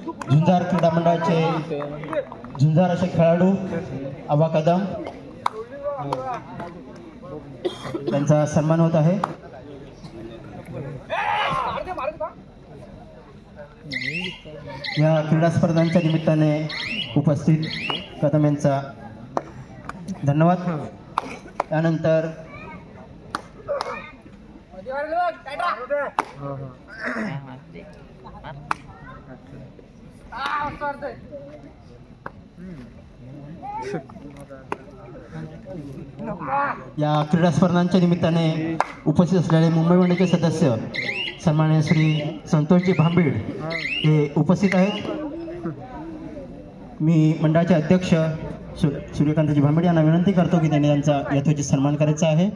झुंजार क्रीडा मंडळाचे झुंजार असे खेळाडू आबा कदम त्यांचा सन्मान होत आहे. या क्रीडा स्पर्धांच्या निमित्ताने उपस्थित कदम यांचा धन्यवाद. त्यानंतर या क्रीडा स्पर्धांच्या निमित्ताने उपस्थित असलेले मुंबई मंडळाचे सदस्य सन्माननीय श्री संतोषजी भांबीड हे उपस्थित आहेत. मी मंडळाचे अध्यक्ष सूर्यकांतजी भांबीड यांना विनंती करतो की त्यांनी त्यांचा यथोचित सन्मान करायचा आहे.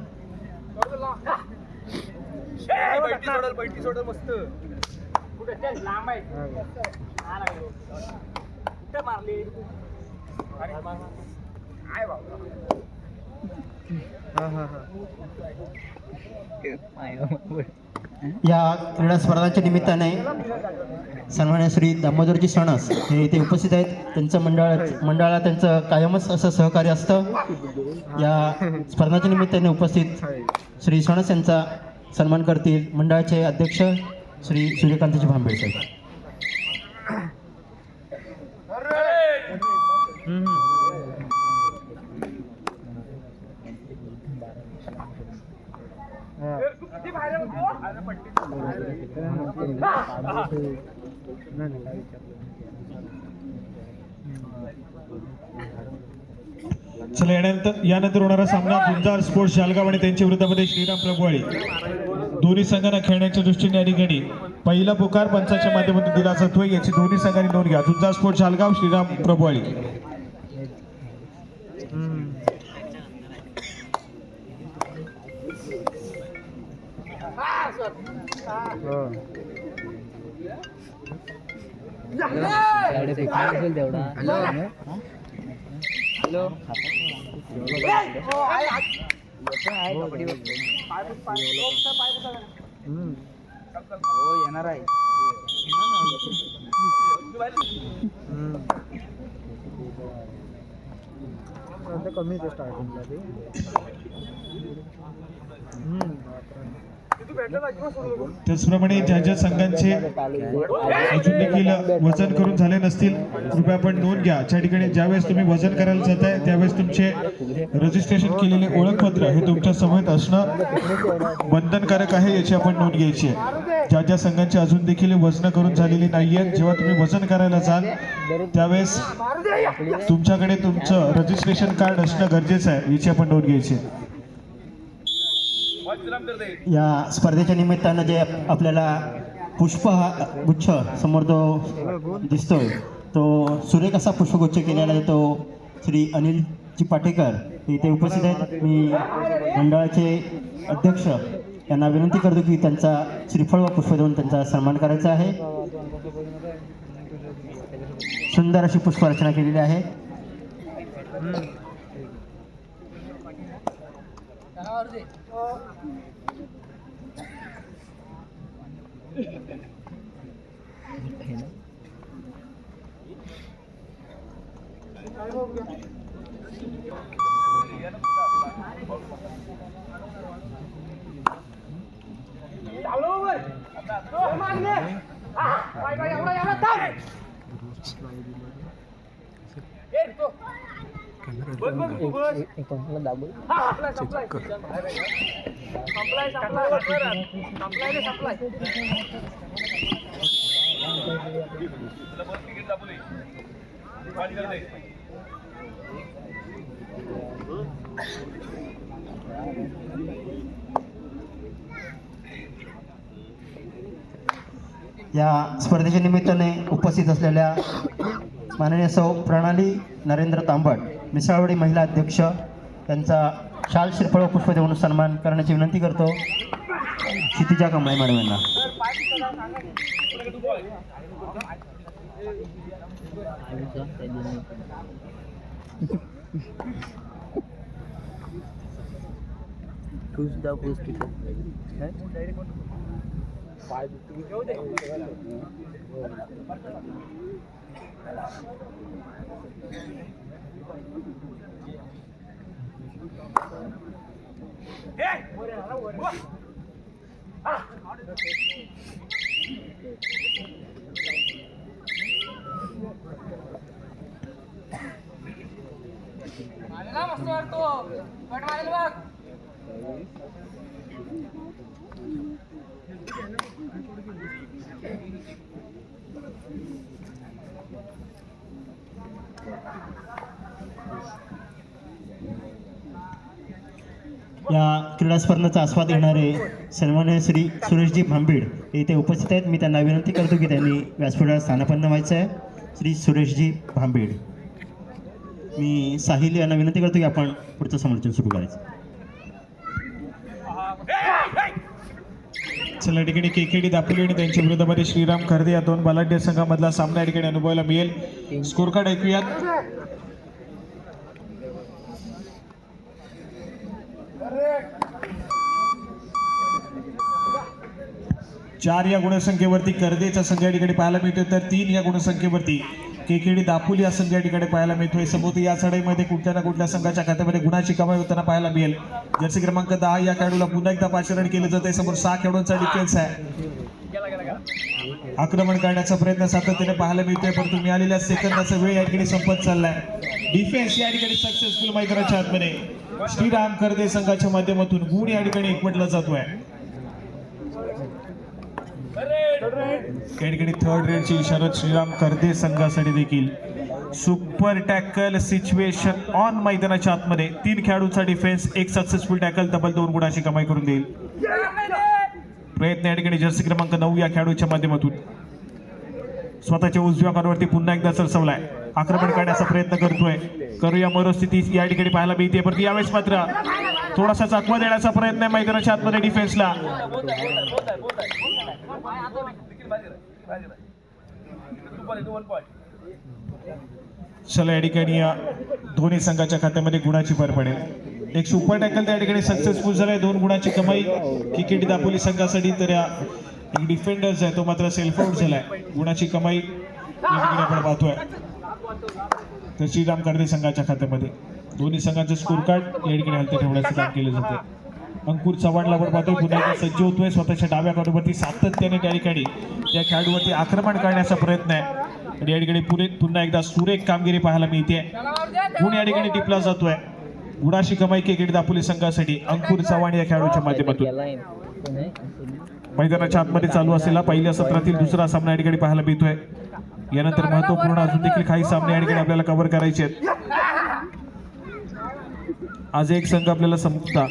या क्रीडा स्पर्धांच्या निमित्ताने सन्माननीय श्री दामोदरजी सणस हे इथे उपस्थित आहेत. त्यांचं मंडळाला त्यांचं कायमच असं सहकार्य असतं. या स्पर्धांच्या निमित्ताने उपस्थित श्री सणस यांचा सन्मान करतील मंडळाचे अध्यक्ष श्री सूर्यकांतजी भांबेड साहेब. चला यानंतर होणारा सामना झुंजार स्पोर्ट्स शालगाव आणि त्यांच्या विरोधामध्ये श्रीराम प्रभुवाळी. दोन्ही संघांना खेळण्याच्या दृष्टीने या ठिकाणी पहिला पुकार पंचाच्या माध्यमातून दिला जातोय. याची दोन्ही संघांनी नोंद घ्या. झुंजार स्पोर्ट्स शालगाव, श्रीराम प्रभुवाळी. येणार आहे. कमी स्टार्टिंगला ते त्याचप्रमाणे ज्या ज्या संघांचे अजून देखील वजन करून झाले नसतील कृपया आपण नोंद घ्या. ज्या ठिकाणी ज्यावेळेस तुम्ही वजन करायला जाताय त्यावेळेस तुमचे रजिस्ट्रेशन केलेले ओळखपत्र हे तुमच्या समोर असणं बंधनकारक आहे, याची आपण नोंद घ्यायची आहे. ज्या ज्या संघांचे अजून देखील वजन करून झालेली नाहीये, जेव्हा तुम्ही वजन करायला जाल त्यावेळेस तुमच्याकडे तुमचं रजिस्ट्रेशन कार्ड असणं गरजेचं आहे, याची आपण नोंद घ्यायची आहे. या स्पर्धेच्या निमित्तानं जे आपल्याला पुष्प हा गुच्छ समोर जो दिसतोय तो सुरेख असा पुष्पगुच्छ केलेला आहे, तो श्री अनिलजी पाटेकर इथे उपस्थित आहेत. मी मंडळाचे अध्यक्ष यांना विनंती करतो की त्यांचा श्रीफळ व पुष्प देऊन त्यांचा सन्मान करायचा आहे. सुंदर अशी पुष्परचना केलेली आहे. या स्पर्धेच्या निमित्ताने उपस्थित असलेल्या माननीय सौ प्रणाली नरेंद्र तांबट मिसळवाडी महिला अध्यक्ष यांचा शाल श्रीफळ व पुष्प देऊन सन्मान करण्याची विनंती करतो क्षितिजा कमळे मॅडम यांना. पाय या क्रीडा स्पर्धेचा आस्वाद घेणारे सन्मान्य श्री सुरेशजी भांबीड हे इथे उपस्थित आहेत. मी त्यांना विनंती करतो की त्यांनी व्यासपीठावर स्थानापन्न व्हायचं आहे. श्री सुरेशजी भांबीड. मी साहिल यांना विनंती करतो की आपण पुढचं समर्थन सुरू करायचं. चला ठिकाणी केकेडी दापोली आणि त्यांच्या विरोधामध्ये श्रीराम खर्दे या दोन बलाढ्य संघामधला सामना या ठिकाणी अनुभवायला मिळेल. स्कोर कार्ड ऐकूयात. चार या गुणसंख्येवरती कर्देचा संघ या ठिकाणी पाहायला मिळतोय, तर 3 या गुणसंख्येवरती केकेडी दापोली या संघ या ठिकाणी पाहायला मिळतोय. सभोवती या चढाईमध्ये कुठल्या ना कुठल्या संघाच्या खात्यामध्ये गुणाची कमाई होताना पाहायला मिळेल. जर्सी क्रमांक 10 या खेळाडूला पुन्हा एकदा पाचारण केलं जातंय. समोर 6 खेळाडूंचा डिफेन्स आहे. आक्रमण करण्याचा प्रयत्न सातत्याने पाहायला मिळतोय, परंतु मिळालेल्या सेकंदाचा वेळ या ठिकाणी संपत चाललाय. डिफेन्स या ठिकाणी सक्सेसफुल मैदानाच्या आतमध्ये श्रीराम कर्दे संघाच्या माध्यमातून गुण या ठिकाणी एकवटला जातोय. या ठिकाणी थर्ड रेडची इशारत श्रीराम कर्दे संघासाठी देखील. सुपर टॅकल सिच्युएशन ऑन मैदानाच्या आतमध्ये 3 खेळाडूंचा डिफेन्स, 1 सक्सेसफुल टॅकल, तब्बल 2 गुणाची कमाई करून देईल. प्रयत्न या ठिकाणी जर्सी क्रमांक 9 या खेळाडूच्या माध्यमातून स्वतःच्या उजव्या कॉर्नरवरती पुन्हा एकदा सरसवलाय. आक्रमण करण्याचा प्रयत्न करतोय. करूया मरोस्थिती या ठिकाणी पाहायला मिळते, परंतु यावेळेस मात्र थोडासा चकवा देण्याचा प्रयत्न आहे मैदानाच्या आतमध्ये डिफेन्सला. चला या ठिकाणी या दोन्ही संघाच्या खात्यामध्ये गुणाची भर पडेल. एक सुपर टॅकल त्या ठिकाणी सक्सेसफुल झालाय, 2 गुणाची कमाई केकेडी दापोली संघासाठी. तर या एक डिफेंडर्स आहे तो मात्र सेल्फ आउट झालाय. गुणाची कमाई या ठिकाणी आपण पाहतोय. तर श्रीराम कर्दे संघाच्या खात्यामध्ये दोन्ही संघांचे स्कोर कार्ड या ठिकाणी हलते ठेवण्याचं काम केलं जातं. अंकुर चव्हाणला आपण पाहतोय पुन्हा एकदा सज्ज होतोय. स्वतःच्या डाव्या कॉर्नरवरती सातत्याने त्या ठिकाणी त्या खेळाडूवरती आक्रमण करण्याचा प्रयत्न आहे. आणि या ठिकाणी पुन्हा एकदा सुरेख कामगिरी पाहायला मिळते. गुण या ठिकाणी टिपला जातोय. गुणाची कमाई केकेडी दापोली संघासाठी अंकुर चव्हाण या खेळाडूच्या माध्यमातून. मैदानाच्या आतमध्ये चालू असलेला पहिल्या सत्रातील दुसरा सामना या ठिकाणी पाहायला मिळतोय. यानंतर महत्वपूर्ण अजून देखील काही सामने या ठिकाणी आपल्याला कव्हर करायचे आहेत. आज एक संघ आपल्याला संपता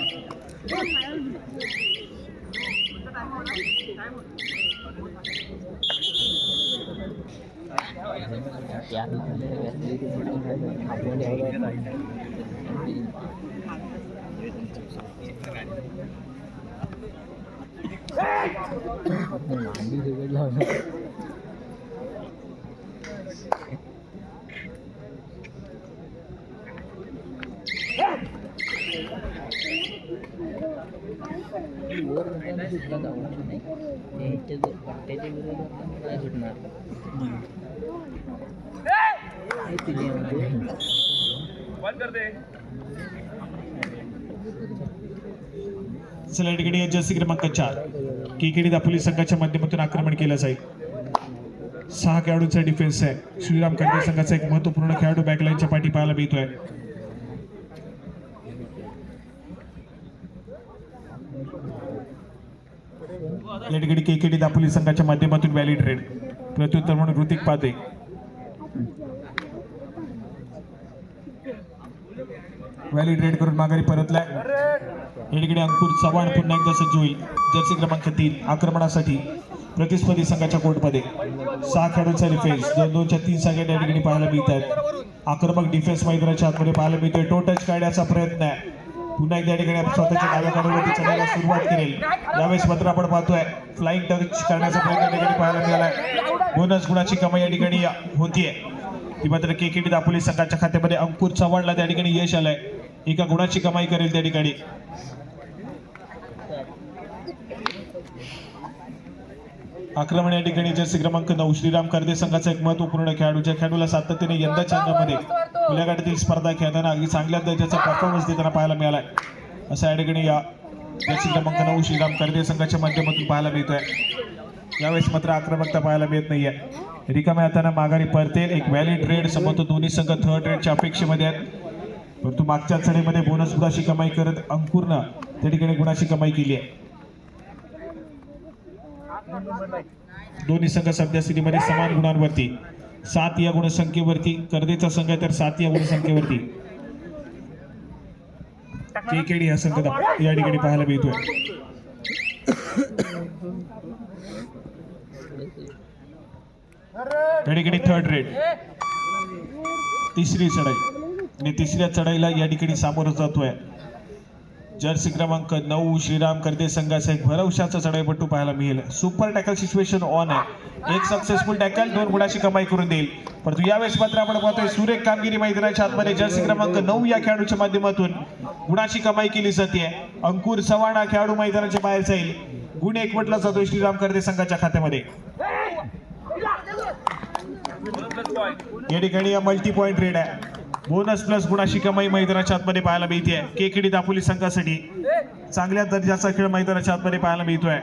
चला ठिकाणी जर्सी क्रमांक 4 केकेडी दापोली संघाच्या माध्यमातून आक्रमण केलं जाईल. 6 खेळाडूंचा डिफेन्स आहे. श्रीराम कर्दे संघाचा एक महत्वपूर्ण खेळाडू बॅकलाईनच्या पाठी पाहायला मिळतोय. या ठिकाणी केकेडी दापोली संघाच्या माध्यमातून व्हॅलिड रेड प्रत्युत्तर म्हणून ऋतिक पाते. व्हॅलिड रेड करून माघारी परतलाय. या ठिकाणी अंकुर चव्हाण पुन्हा एकदा सज्ज होईल. जर्सी क्रमांक 3 आक्रमणासाठी प्रतिस्पर्धी संघाच्या कोर्टमध्ये 6 खेळाडूंचा डिफेन्स 2-2च्या 3 संघांना या ठिकाणी पाहायला मिळत आहेत. आक्रमक डिफेन्स मैदानाच्या आतमध्ये पाहायला मिळतोय. टो टच काढण्याचा प्रयत्न आहे. पुन्हा एकदा या ठिकाणी स्वतःच्या डाव्या कॉर्नरवरती चढायला सुरुवात करेल. यावेळेस मात्र आपण पाहतोय फ्लाइंग टच करण्याचा प्रयत्न या ठिकाणी पाहायला मिळालाय. बोनस गुणाची कमाई या ठिकाणी होतीये. ती मात्र केकेडी दापोली संघाच्या खात्यामध्ये अंकुर चव्हाणला त्या ठिकाणी यश आलंय. 1 गुणाची कमाई करेल त्या ठिकाणी. आक्रमण या ठिकाणी जर्सी क्रमांक 9 श्रीराम कर्दे संघाचा एक महत्वपूर्ण खेळाडू, ज्या खेळाडूला सातत्याने यंदाच्या अंगामध्ये खुल्या गाठातील स्पर्धा खेळताना अगदी चांगल्या दर्जाचा परफॉर्मन्स देताना पाहायला मिळालाय. अशा या ठिकाणी या जर्सी क्रमांक 9 श्रीराम करदे संघाच्या माध्यमातून पाहायला मिळतोय. यावेळेस मात्र आक्रमकता पाहायला मिळत नाहीये. रिकाम्या हाताने माघारी परतेल. एक व्हॅलिड रेड समोर दोन्ही संघ थर्ड रेडच्या अपेक्षेमध्ये आहेत. परंतु मागच्या चढीमध्ये बोनस गुणाची कमाई करत अंकुरनं त्या ठिकाणी गुणाची कमाई केली आहे. दोन्ही संघ सध्या स्थितीमध्ये समान गुणांवरती 7 या गुणसंख्येवरती करदेचा संघ तर 7 या गुणसंख्येवरती केकेडी हा संघ या ठिकाणी पाहायला मिळतोय. या ठिकाणी थर्ड रेड तिसरी चढाई आणि तिसऱ्या चढाईला या ठिकाणी सामोरं जातोय जर्सी क्रमांक 9 श्रीराम करदे संघाचा एक भरवशाचा चढाईपट्टू पाहायला मिळेल. सुपर टॅकल सिच्युएशन ऑन आहे. एक सक्सेसफुल टॅकल 2 गुणाची कमाई करून देईल. परंतु यावेळेस मात्र आपण पाहतोय सुरेख कामगिरी मैदानाच्या आतमध्ये जर्सी क्रमांक 9 या खेळाडूच्या माध्यमातून गुणाची कमाई केली जाते. अंकुर चव्हाण हा खेळाडू मैदानाच्या बाहेर जाईल. गुण 1 म्हटला जातोय श्रीराम करदे संघाच्या खात्यामध्ये. या ठिकाणी मल्टी पॉइंट रेड आहे. बोनस प्लस गुणाची कमाई मैदानाच्या आतमध्ये पाहायला मिळते. केकेडी दापोली संघासाठी चांगल्या दर्जाचा खेळ मैदानाच्या आतमध्ये पाहायला मिळतोय.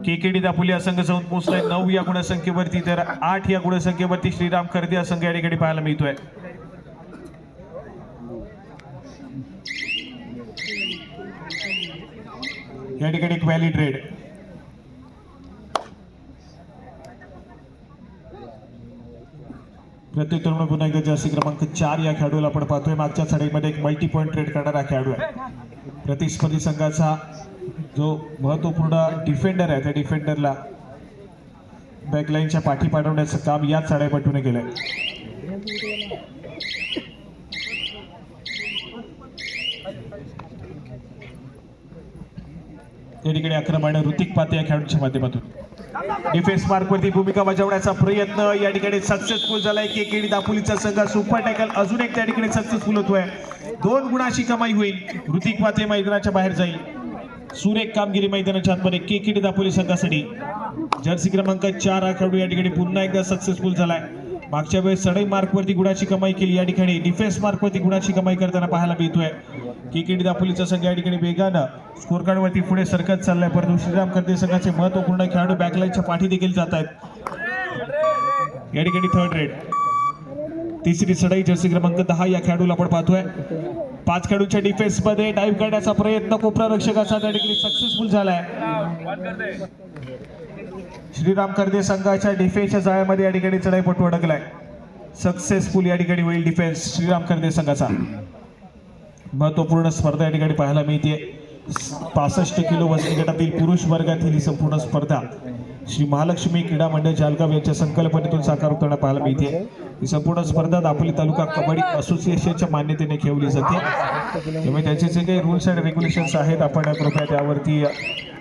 केकेडी दापोली हा संघ जाऊन पोहोचलाय 9 या गुणसंख्येवरती तर 8 या गुणसंख्येवरती श्रीराम करदे हा संघ या ठिकाणी पाहायला मिळतोय. या ठिकाणी एक व्हॅलिड रेड. प्रत्येक तरुण पुन्हा एकदा जर्सी क्रमांक 4 या खेळाडूला आपण पाहतोय. मागच्या चढाईमध्ये एक मल्टी पॉइंट रेड करणारा खेळाडू आहे. प्रतिस्पर्धी संघाचा जो महत्वपूर्ण डिफेंडर आहे त्या डिफेंडरला बॅकलाईनच्या पाठी पाठवण्याचं काम याच चढाईपट्टूने केलंय. या ठिकाणी आक्रमण ऋतिक पाते या खेळाडूच्या माध्यमातून डिफेन्स मार्कवरती भूमिका बजावण्याचा प्रयत्न या ठिकाणी सक्सेसफुल झालाय. केकेडी दापोलीचा संघ सुपर टॅकल अजून एक त्या ठिकाणी सक्सेसफुल होतोय. 2 गुणाची कमाई होईल. ऋतिक पाते मैदानाच्या बाहेर जाईल. सुरेख कामगिरी मैदानाच्या आतमध्ये केकेडी दापोली संघासाठी जर्सी क्रमांक 4 हा खेळाडू या ठिकाणी पुन्हा एकदा सक्सेसफुल झालाय. मागच्या वेळेस चढाई मार्कवरती गुणाची कमाई केली. या ठिकाणी डिफेन्स मार्कवरती गुणाची कमाई करताना पाहायला मिळतोय. केकेडी दापोलीचा संघ या ठिकाणी वेगानं स्कोर कार्डवरती पुढे सरकत चाललाय. परंतु श्रीराम करदे संघाचे महत्वपूर्ण खेळाडू बॅकलाईनच्या पाठी देखील जात आहेत. या ठिकाणी थर्ड रेड. तिसरी चढाई जर्सी क्रमांक 10 या खेळाडूला आपण पाहतोय. 5 खेळाडूंच्या डिफेन्स मध्ये डाईव्ह करण्याचा प्रयत्न कोपरा रक्षकाचा त्या ठिकाणी सक्सेसफुल झालाय. श्रीराम करदे संघाच्या डिफेन्सच्या जाळ्यामध्ये या ठिकाणी चढाईपटू अडकलाय. सक्सेसफुल या ठिकाणी होईल डिफेन्स श्रीराम करदे संघाचा. महत्वपूर्ण स्पर्धा या ठिकाणी पाहायला मिळते. 65 किलो वजनी गटातील पुरुष वर्गातील ही संपूर्ण स्पर्धा श्री महालक्ष्मी क्रीडा मंडळ जळगाव यांच्या संकल्पनेतून साकार होताना पाहायला मिळते. ही संपूर्ण स्पर्धा दापोली तालुका कबड्डी असोसिएशनच्या मान्यतेने खेळवली जाते. त्यामुळे त्यांचे जे काही रूल्स अँड रेग्युलेशन्स आहेत आपण कृपया त्यावरती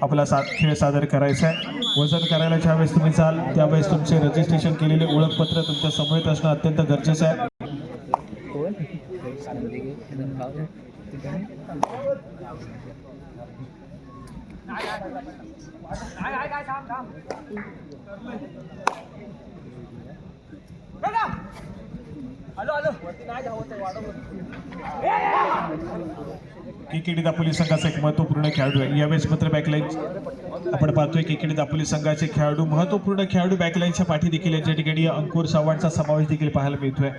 आपला खेळ सादर करायचा आहे. वजन करायला ज्यावेळेस तुम्ही जाल त्यावेळेस तुमचे रजिस्ट्रेशन केलेले ओळखपत्र तुमच्या समवेत असणं अत्यंत गरजेचं आहे. केकेडी दापोली संघाचा एक महत्वपूर्ण खेळाडू आहे. यावेळेस मात्र बॅकलाईन आपण पाहतोय केकेडी दापोली संघाचे खेळाडू महत्वपूर्ण खेळाडू बॅकलाईनच्या पाठी देखील या ठिकाणी अंकुर चव्हाणचा समावेश देखील पाहायला मिळतोय.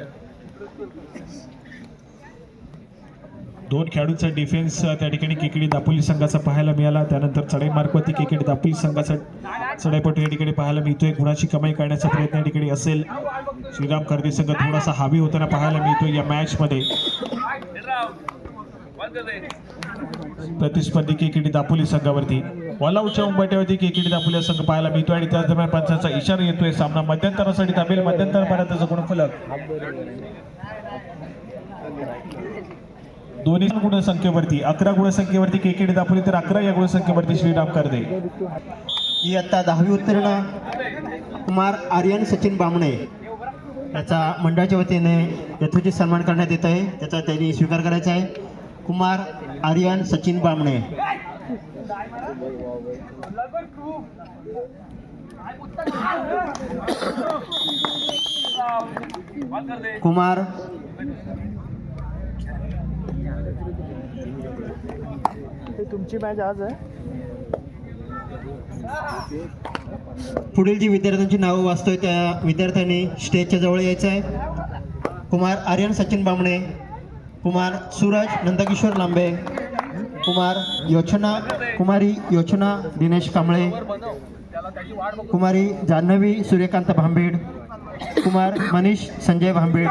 2 खेळाडूंचा डिफेन्स त्या ठिकाणी केकेडी दापोली संघाचा पाहायला मिळाला. त्यानंतर चढाई मार्कवरती केकेडी दापोली संघाचा चढाईपटू या ठिकाणी पाहायला मिळतोय. गुणाची कमाई करण्याचा प्रयत्न या ठिकाणी असेल. श्रीराम करदे संघ थोडासा हावी होताना पाहायला मिळतोय या मॅच मध्ये. प्रतिस्पर्धी केकेडी दापोली संघावरती ऑलआउटच्या उंबरठ्यावरती केकेडी दापोली संघ पाहायला मिळतोय आणि त्याच दरम्यान पंचांचा इशारा येतोय. सामना मध्यंतरासाठी थांबेल. मध्यंतरापर्यंतचा गुणफलक दोन्ही गुणसंख्येवरती 11 गुणसंख्येवरती केकेडी दापोली तर 11 या गुणसंख्येवरती श्रीराम करदे. इयत्ता 10वी उत्तीर्ण कुमार आर्यन सचिन बामणे त्याचा मंडळाच्या वतीने यथोचित सन्मान करण्यात येत आहे. त्याचा त्यांनी स्वीकार करायचा आहे. कुमार आर्यन सचिन बामणे. कुमार ते तुमची मॅच आज आहे. पुढील जी विद्यार्थ्यांची नावं वाचतोय त्या विद्यार्थ्यांनी स्टेजच्या जवळ यायचं आहे. कुमार आर्यन सचिन बामणे, कुमार सूरज नंदकिशोर लांबे, कुमारी योचना दिनेश कांबळे, कुमारी जान्हवी सूर्यकांत भांबेड, कुमार मनीष संजय भांबेड,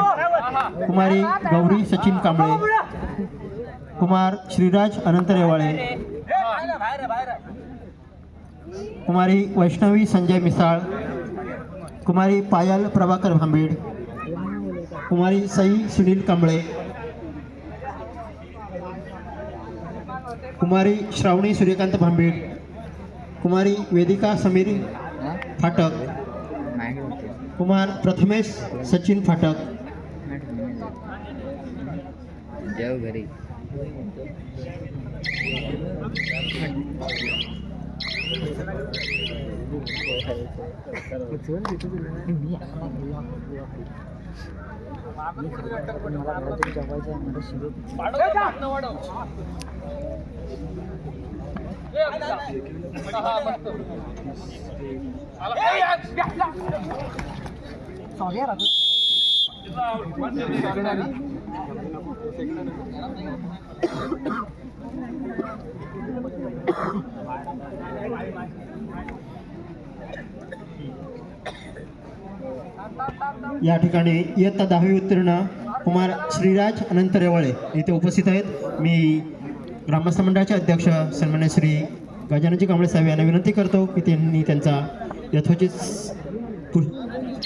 कुमारी गौरी सचिन कांबळे, कुमार श्रीराज अनंत रेवाळे, कुमारी वैष्णवी संजय मिसाळ, कुमारी पायल प्रभाकर भांबेड, कुमारी सई सुनील कांबळे, कुमारी श्रावणी सूर्यकांत भांबेड, कुमारी वेदिका समीर फाटक, कुमार प्रथमेश सचिन फाटक, जाऊ घरी. या ठिकाणी इयत्ता 10वी उत्तीर्ण कुमार श्रीराज अनंत रेवाळे इथे उपस्थित आहेत. मी ग्रामस्थ मंडळाचे अध्यक्ष सन्मान्य श्री गजाननजी कांबळे साहेब यांना विनंती करतो की त्यांनी त्यांचा यथोचित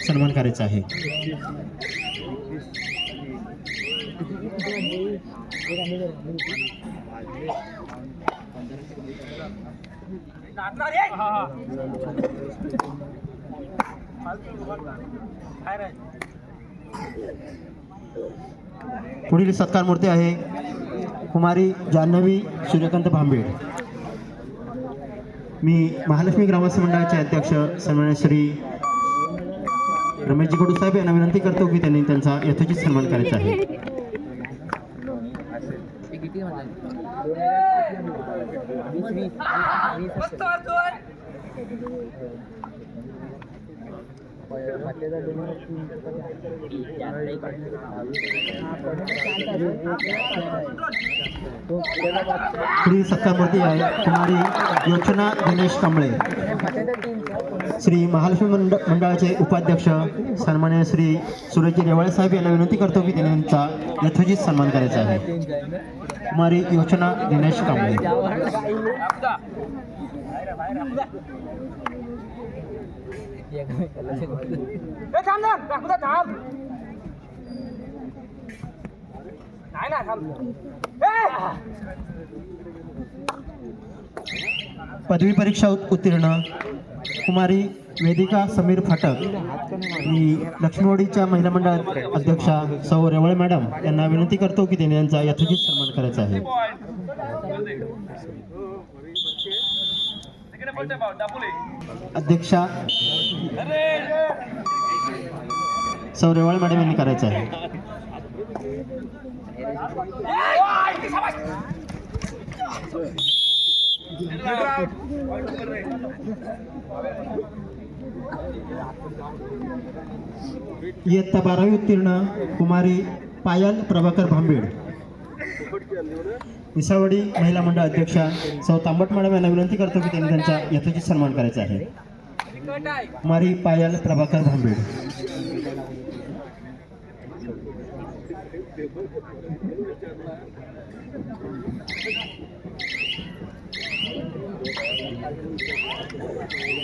सन्मान करायचा आहे. पुढील सत्कार मूर्ती आहे कुमारी जान्हवी सूर्यकांत भांबेड. मी महालक्ष्मी ग्रामस्थ मंडळाचे अध्यक्ष सन्मान्य श्री रमेशजी कडू साहेब यांना विनंती करतो की त्यांनी त्यांचा यथोचित सन्मान करायचा आहे. किती पुढील सत्कार मूर्ती आहे कुमारी योचना दिनेश कांबळे. श्री महालक्ष्मी मंडळाचे उपाध्यक्ष सन्मान्य श्री सुरेशजी रेवाळे साहेब यांना विनंती करतो की त्यांनी त्यांचा यथोचित सन्मान करायचा आहे. कुमारी योचना दिनेश कांबळे. पदवी परीक्षा उत्तीर्ण कुमारी वेदिका समीर फाटक. मी लक्ष्मीवाडीच्या महिला मंडळ अध्यक्षा सौ रेवळे मॅडम यांना विनंती करतो की त्यांनी त्यांचा यथोचित सन्मान करायचा आहे. अध्यक्षा सौ रेवळे मॅडम यांनी करायचं आहे. इयत्ता 12वी उत्तीर्ण कुमारी पायल प्रभाकर भांबेड. मिसावडी महिला मंडळ अध्यक्षा सौ तांबट मॅडम यांना विनंती करतो की त्यांनी त्यांचा यथोचित सन्मान करायचा आहे. कुमारी पायल प्रभाकर भांबेड.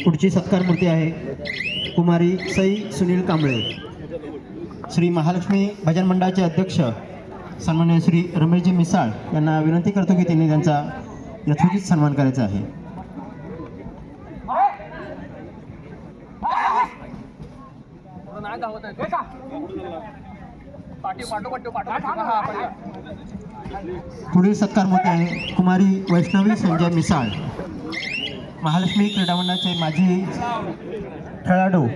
पुढची सत्कार मूर्ती आहे कुमारी सई सुनील कांबळे. श्री महालक्ष्मी भजन मंडळाचे अध्यक्ष सन्मान्य श्री रमेशजी मिसाळ यांना विनंती करतो की त्यांनी त्यांचा यथोचित सन्मान करायचा आहे. पुढील सत्कार मूर्ती आहे कुमारी वैष्णवी संजय मिसाळ. महालक्ष्मी क्रीडा मंडळाचे माजी खेळाडू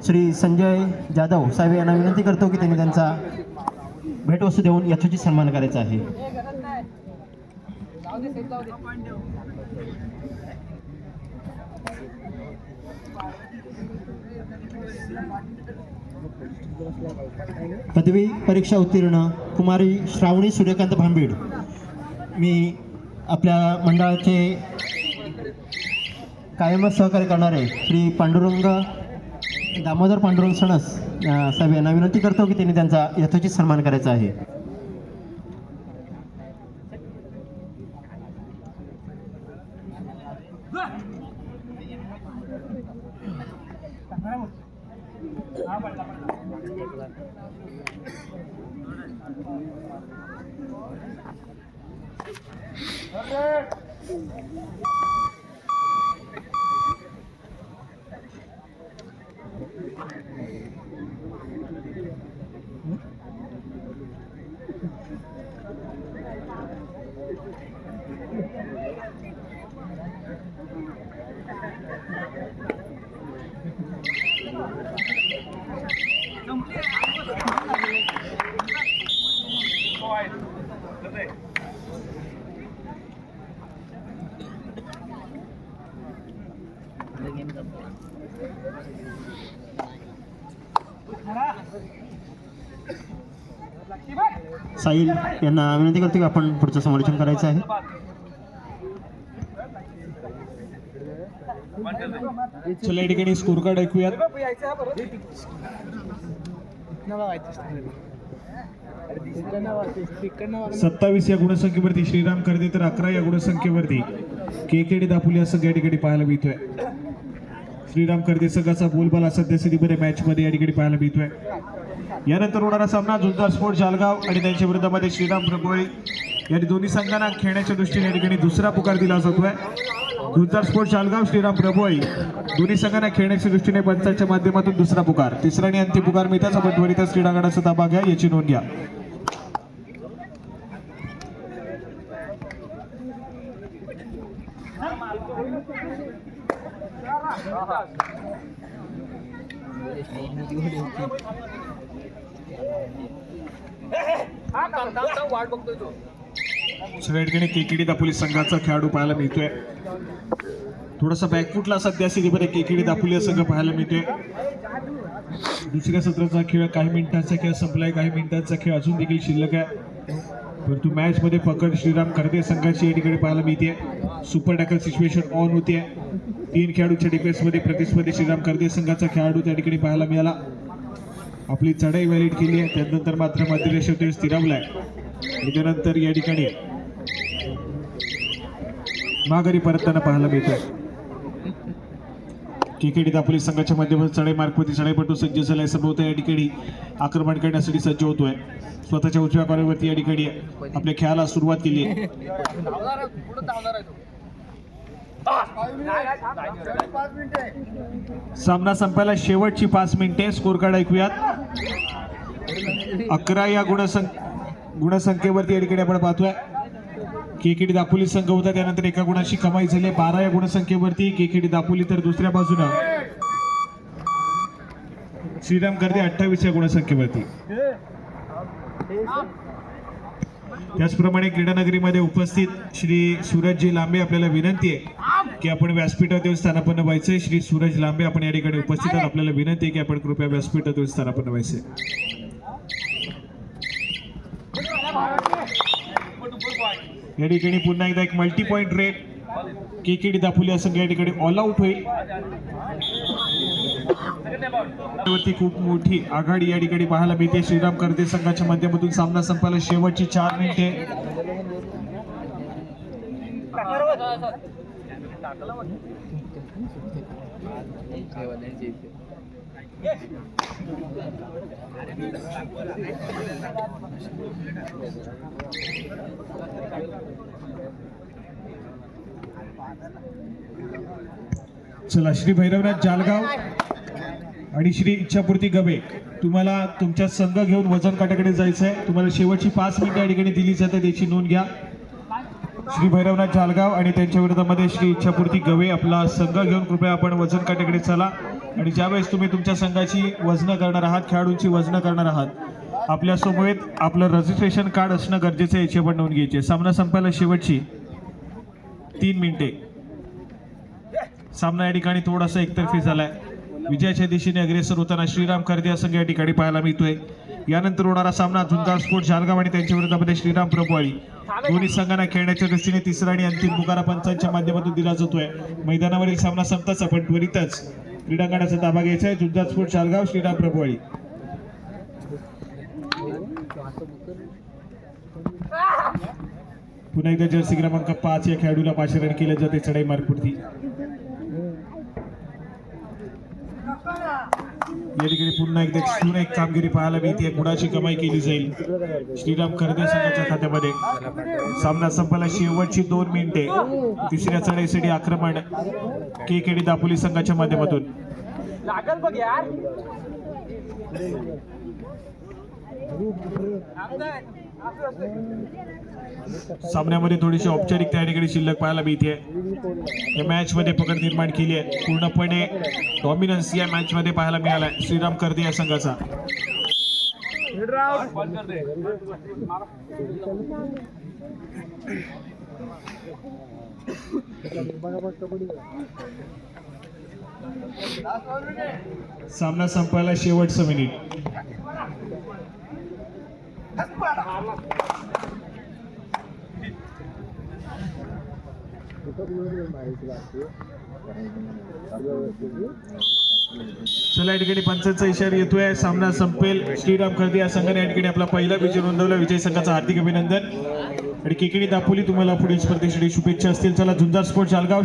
श्री संजय जाधव साहेब यांना विनंती करतो की त्यांनी त्यांचा भेटवस्तू देऊन यथोचित सन्मान करायचा आहे. पदवी परीक्षा उत्तीर्ण कुमारी श्रावणी सूर्यकांत भांबीड. मी आपल्या मंडळाचे कायमच सहकार्य करणारे श्री पांडुरंग दामोदर पांडुरंग सणस साहेब यांना विनंती करतो की त्यांनी त्यांचा यथोचित सन्मान करायचा आहे. साहिल यांना विनंती करतो की आपण पुढचं समालोचन करायचं आहे. चला या ठिकाणी स्कोर कार्ड ऐकूयात. 27 या गुणसंख्येवरती श्रीराम कर्दे तर 11 या गुणसंख्येवरती केकेडी दापोली या संघ या ठिकाणी पाहायला मिळतोय. श्रीराम कर्दे संघाचा बोलबाला सध्या स्थितीमध्ये मॅच मध्ये या ठिकाणी पाहायला मिळतोय. यानंतर होणारा सामना झुंजार स्पोर्ट जालगाव आणि त्यांच्या विरोधामध्ये श्रीराम प्रभोळी या दोन्ही संघांना खेळण्याच्या दृष्टीने या ठिकाणी दुसरा पुकार दिला जातोय. झुंजार स्पोर्ट जालगाव श्रीराम प्रभोळी दोन्ही संघांना खेळण्याच्या दृष्टीने पंचांच्या माध्यमातून दुसरा पुकार. तिसरा आणि अंतिम पुकार मिळताच आपण त्वरितच क्रीडांगणाचा ताबा घ्या याची नोंद घ्या. ठिकाणी केकेडी दापोली संघाचा खेळाडू पाहायला मिळतोय. थोडासा बॅकफुटला सध्या स्थितीमध्ये केकेडी दापोली संघ पाहायला मिळतोय. दुसऱ्या सत्राचा खेळ काही मिनिटांचा खेळ संपलाय, काही मिनिटांचा खेळ अजून देखील शिल्लक आहे. परंतु मॅच मध्ये पकड श्रीराम कर्दे संघाची या ठिकाणी पाहायला मिळते. सुपर टॅकल सिच्युएशन ऑन होते. 3 खेळाडूच्या डिफेन्स मध्ये प्रतिस्पर्धी श्रीराम कर्दे संघाचा खेळाडू त्या ठिकाणी पाहायला मिळाला. आपली चढाई व्हॅलिड केली आहे, त्यानंतर मात्र मध्यरेषेवर स्थिरावलाय. त्यानंतर या ठिकाणी माघारी परतताना पाहायला मिळतोय. केकेडी दापोली संघाच्या माध्यमातून चढाई मार्गवरती चढाईपटू सज्ज झालाय. संभवतः या ठिकाणी आक्रमण करण्यासाठी सज्ज होतोय. स्वतःच्या उजव्या कॉर्नरवरती या ठिकाणी आपल्या खेळाला सुरुवात केली आहे. सामना संपायला शेवटची 5 मिनिटे. स्कोर कार्ड ऐकूयात. 11 या गुणसंख्येवरती या ठिकाणी आपण पाहतोय केकेडी दापोली संघ होता, त्यानंतर एका गुणाची कमाई झाली. 12 या गुणसंख्येवरती केकेडी दापोली, तर दुसऱ्या बाजूनं श्रीराम कर्दे 28 या गुणसंख्येवरती. त्याचप्रमाणे क्रीडानगरीमध्ये उपस्थित श्री सूरजजी लांबे आपल्याला विनंती आहे की आपण व्यासपीठावर येऊन स्थानापन्न व्हायचे. श्री सूरज लांबे आपण या ठिकाणी उपस्थित आहात. आपल्याला विनंती आहे की आपण कृपया व्यासपीठावर येऊन स्थानापन्न व्हायचे. या ठिकाणी पुन्हा एकदा एक multi point rate KKD Dapoli या संघ या ठिकाणी ऑल आउट होईल. खूप मोठी आघाडी या ठिकाणी पाहायला मिळते. श्रीराम कर्दे संघाच्या माध्यमातून सामना संपायला शेवटची 4 मिनिटे. चला, श्री भैरवनाथ जालगाव आणि श्री इच्छापूर्ती गवे, तुम्हाला तुमच्या संघ घेऊन वजन काट्याकडे जायचं आहे. तुम्हाला शेवटची 5 मिनिटे या ठिकाणी दिली जाते, त्याची नोंद घ्या. श्री भैरवनाथ जालगाव आणि त्यांच्या विरोधामध्ये श्री इच्छापूर्ती गवे आपला संघ घेऊन कृपया आपण वजन काट्याकडे चला. आणि ज्यावेळेस तुम्ही तुमच्या संघाची वजनं करणार आहात, खेळाडूंची वजनं करणार आहात, आपल्या समवेत आपलं रजिस्ट्रेशन कार्ड असणं गरजेचं आहे, याची आपण नोंद घ्यायची आहे. सामना संपायला शेवटची 3 मिनिटे. सामना या ठिकाणी थोडासा एकतर्फी झालाय. विजयाच्या दिशेने अग्रेसर होताना श्रीराम करदिया संघ या ठिकाणी पाहायला मिळतोय. यानंतर होणारा सामना झुंजार स्पोर्ट जालगाव आणि त्यांच्या विरोधामध्ये श्रीराम प्रभुवाळी. दोन्ही संघांना खेळण्याच्या दृष्टीने तिसरा आणि अंतिम पुकारा पंचांच्या माध्यमातून दिला जातोय. मैदानावरील सामना संपताच आपण त्वरितच क्रीडांगणाचा ताबा घ्यायचा आहे. झुंजार स्पोर्ट जालगाव, श्रीराम प्रभुवाळी. पुन्हा एकदा जर्सी क्रमांक 5 या खेळाडूला 5 रन केले जाते चढाई मार्गपुरती. या ठिकाणी पुन्हा एकदा एक कामगिरी पाहायला मिळते. गुणाची कमाई केली जाईल श्रीराम करदे संघाच्या खात्यामध्ये. सामना संपायला शेवटची 2 मिनिटे. तिसऱ्या चढाईसाठी आक्रमण KKD दापोली संघाच्या माध्यमातून. सामन्यामध्ये थोडीशी औपचारिकता या ठिकाणी शिल्लक पाहायला मिळते. या मॅच मध्ये पकड निर्माण केली आहे. पूर्णपणे डॉमिनन्स या मॅच मध्ये पाहायला मिळाला श्रीराम करदे या संघाचा. सामना संपायला शेवटचं मिनिट. चला या ठिकाणी पंचांचा इशारा येतोय. सामना संपेल. श्रीराम करदे या संघाने या ठिकाणी आपला पहिला विजय नोंदवला. विजय संघाचं हार्दिक अभिनंदन. आणि KKD दापोली तुम्हाला पुढील स्पर्धेसाठी शुभेच्छा असतील. चला झुंजार स्पोर्ट जालगाव